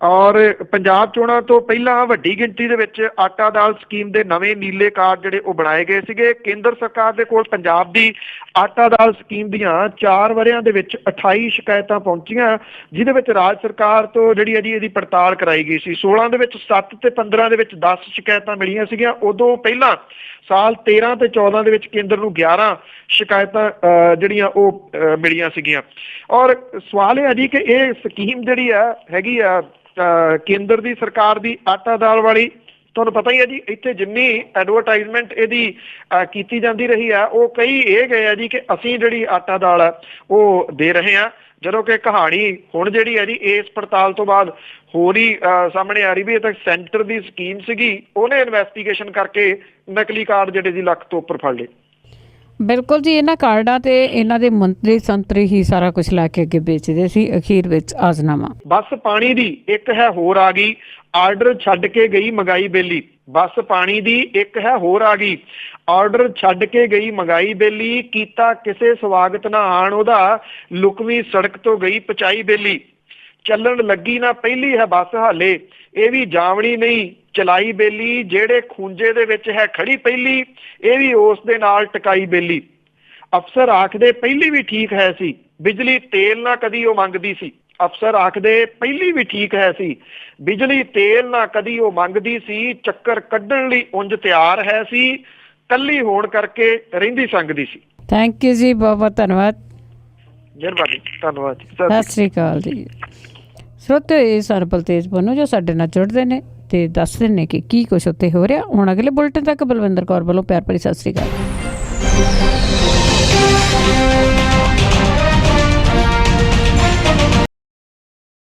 ਔਰ ਪੰਜਾਬ ਚੋਣਾਂ ਤੋਂ ਪਹਿਲਾਂ ਵੱਡੀ ਗਿਣਤੀ ਦੇ ਵਿੱਚ ਆਟਾ ਦਾਲ ਸਕੀਮ ਦੇ ਨਵੇਂ ਨੀਲੇ ਕਾਰਡ ਜਿਹੜੇ ਉਹ ਬਣਾਏ ਗਏ ਸੀਗੇ। ਕੇਂਦਰ ਸਰਕਾਰ ਦੇ ਕੋਲ ਪੰਜਾਬ ਦੀ ਆਟਾ ਦਾਲ ਸਕੀਮ ਦੀਆਂ 4 ਵਰ੍ਹਿਆਂ ਦੇ ਵਿੱਚ 28 ਸ਼ਿਕਾਇਤਾਂ ਪਹੁੰਚੀਆਂ, ਜਿਹਦੇ ਵਿੱਚ ਰਾਜ ਸਰਕਾਰ ਤੋਂ ਜਿਹੜੀ ਹੈ ਜੀ ਇਹਦੀ ਪੜਤਾਲ ਕਰਾਈ ਗਈ ਸੀ। 16 ਦੇ ਵਿੱਚ 7 ਤੇ 15 ਦੇ ਵਿੱਚ 10 ਸ਼ਿਕਾਇਤਾਂ ਮਿਲੀਆਂ ਸੀਗੀਆਂ। ਉਦੋਂ ਪਹਿਲਾਂ ਸਾਲ 13 ਤੇ 14 ਦੇ ਵਿੱਚ ਕੇਂਦਰ ਨੂੰ 11 ਸ਼ਿਕਾਇਤਾਂ ਜਿਹੜੀਆਂ ਉਹ ਮਿਲੀਆਂ ਸੀਗੀਆਂ। ਔਰ ਸਵਾਲ ਇਹ ਹੈ ਜੀ ਕਿ ਇਹ ਸਕੀਮ ਜਿਹੜੀ ਆ ਹੈਗੀ ਆ ਕੇਂਦਰ ਦੀ ਸਰਕਾਰ ਦੀ ਆਟਾ ਦਾਲ ਵਾਲੀ। ਤੁਹਾਨੂੰ ਪਤਾ ਹੀ ਹੈ ਜੀ ਇੱਥੇ ਜਿੰਨੀ ਐਡਵਰਟਾਈਜ਼ਮੈਂਟ ਇਹਦੀ ਕੀਤੀ ਜਾਂਦੀ ਰਹੀ ਆ, ਉਹ ਕਈ ਇਹ ਗਏ ਆ ਜੀ ਕਿ ਅਸੀਂ ਜਿਹੜੀ ਆਟਾ ਦਾਲ ਆ ਉਹ ਦੇ ਰਹੇ ਹਾਂ, ਜਦੋਂ ਕਿ ਕਹਾਣੀ ਹੁਣ ਜਿਹੜੀ ਹੈ ਜੀ ਇਸ ਪੜਤਾਲ ਤੋਂ ਬਾਅਦ ਹੋਰ ਹੀ ਸਾਹਮਣੇ ਆ ਰਹੀ ਵੀ ਇਹ ਤਾਂ ਸੈਂਟਰ ਦੀ ਸਕੀਮ ਸੀਗੀ, ਉਹਨੇ ਇਨਵੈਸਟੀਗੇਸ਼ਨ ਕਰਕੇ ਨਕਲੀ ਕਾਰਡ ਜਿਹੜੇ ਜੀ ਲੱਖ ਤੋਂ ਉੱਪਰ ਫੜ ਲਏ। ਬਿਲਕੁਲ ਜੀ, ਇਹਨਾਂ ਕਾਰਡਾਂ ਤੇ ਇਹਨਾਂ ਦੇ ਮੰਤਰੀ ਸੰਤਰੀ ਹੀ ਸਾਰਾ ਕੁਝ ਲੈ ਕੇ ਅੱਗੇ ਵੇਚਦੇ ਸੀ। ਅਖੀਰ ਵਿੱਚ ਆਜ਼ਨਾਮਾ। ਬਸ ਪਾਣੀ ਦੀ ਇੱਕ ਹੈ ਹੋਰ ਆ ਗਈ, ਆਰਡਰ ਛੱਡ ਕੇ ਗਈ ਮਹਿੰਗਾਈ ਬੇਲੀ। ਬੱਸ ਪਾਣੀ ਦੀ ਇੱਕ ਹੈ ਹੋਰ ਆ ਗਈ, ਆਰਡਰ ਛੱਡ ਕੇ ਗਈ ਮੰਗਾਈ ਬੇਲੀ, ਕੀਤਾ ਕਿਸੇ ਸਵਾਗਤ ਨਾ ਆਣ ਉਹਦਾ, ਲੁਕਵੀਂ ਸੜਕ ਤੋਂ ਗਈ ਪਚਾਈ ਬੇਲੀ। ਚੱਲਣ ਲੱਗੀ ਨਾ ਪਹਿਲੀ ਹੈ ਬੱਸ ਹਾਲੇ, ਇਹ ਵੀ ਜਾਵਣੀ ਨਹੀਂ ਚਲਾਈ ਬੇਲੀ, ਜਿਹੜੇ ਖੂੰਜੇ ਦੇ ਵਿੱਚ ਹੈ ਖੜੀ ਪਹਿਲੀ, ਇਹ ਵੀ ਉਸ ਦੇ ਨਾਲ ਟਕਾਈ ਬੇਲੀ। ਅਫਸਰ ਆਖਦੇ ਪਹਿਲੀ ਵੀ ਠੀਕ ਹੈ ਸੀ, ਬਿਜਲੀ ਤੇਲ ਨਾ ਕਦੀ ਉਹ ਮੰਗਦੀ ਸੀ। ਅਫਸਰ ਆਖਦੇ ਪਹਿਲੀ ਵੀ ਠੀਕ ਹੈ ਸੀ, ਬਿਜਲੀ ਤੇਲ ਨਾ ਕਦੀ ਉਹ ਮੰਗਦੀ ਸੀ, ਚੱਕਰ ਕੱਢਣ ਲਈ ਉਂਝ ਤਿਆਰ ਹੈ ਸੀ, ਕੱਲੀ ਹੋਣ ਕਰਕੇ ਰਹਿੰਦੀ ਸੰਗਦੀ ਸੀ। ਥੈਂਕ ਯੂ ਜੀ, ਬਹੁਤ ਬਹੁਤ ਧੰਨਵਾਦ। ਮਿਹਰਬਾਨੀ, ਧੰਨਵਾਦ ਜੀ। ਸਤਿ ਸ੍ਰੀ ਅਕਾਲ ਜੀ। ਸਰੋਤਿਓ, ਇਹ ਸਨ ਬਲਤੇਜ ਪੰਨੂ ਜੋ ਸਾਡੇ ਨਾਲ ਜੁੜਦੇ ਨੇ ਤੇ ਦੱਸਦੇ ਨੇ ਕਿ ਕੀ ਕੁਛ ਉੱਤੇ ਹੋ ਰਿਹਾ। ਹੁਣ ਅਗਲੇ ਬੁਲਟਨ ਤੱਕ ਬਲਵਿੰਦਰ ਕੌਰ ਵੱਲੋਂ ਪਿਆਰ ਭਰੀ ਸਤਿ ਸ੍ਰੀ ਅਕਾਲ।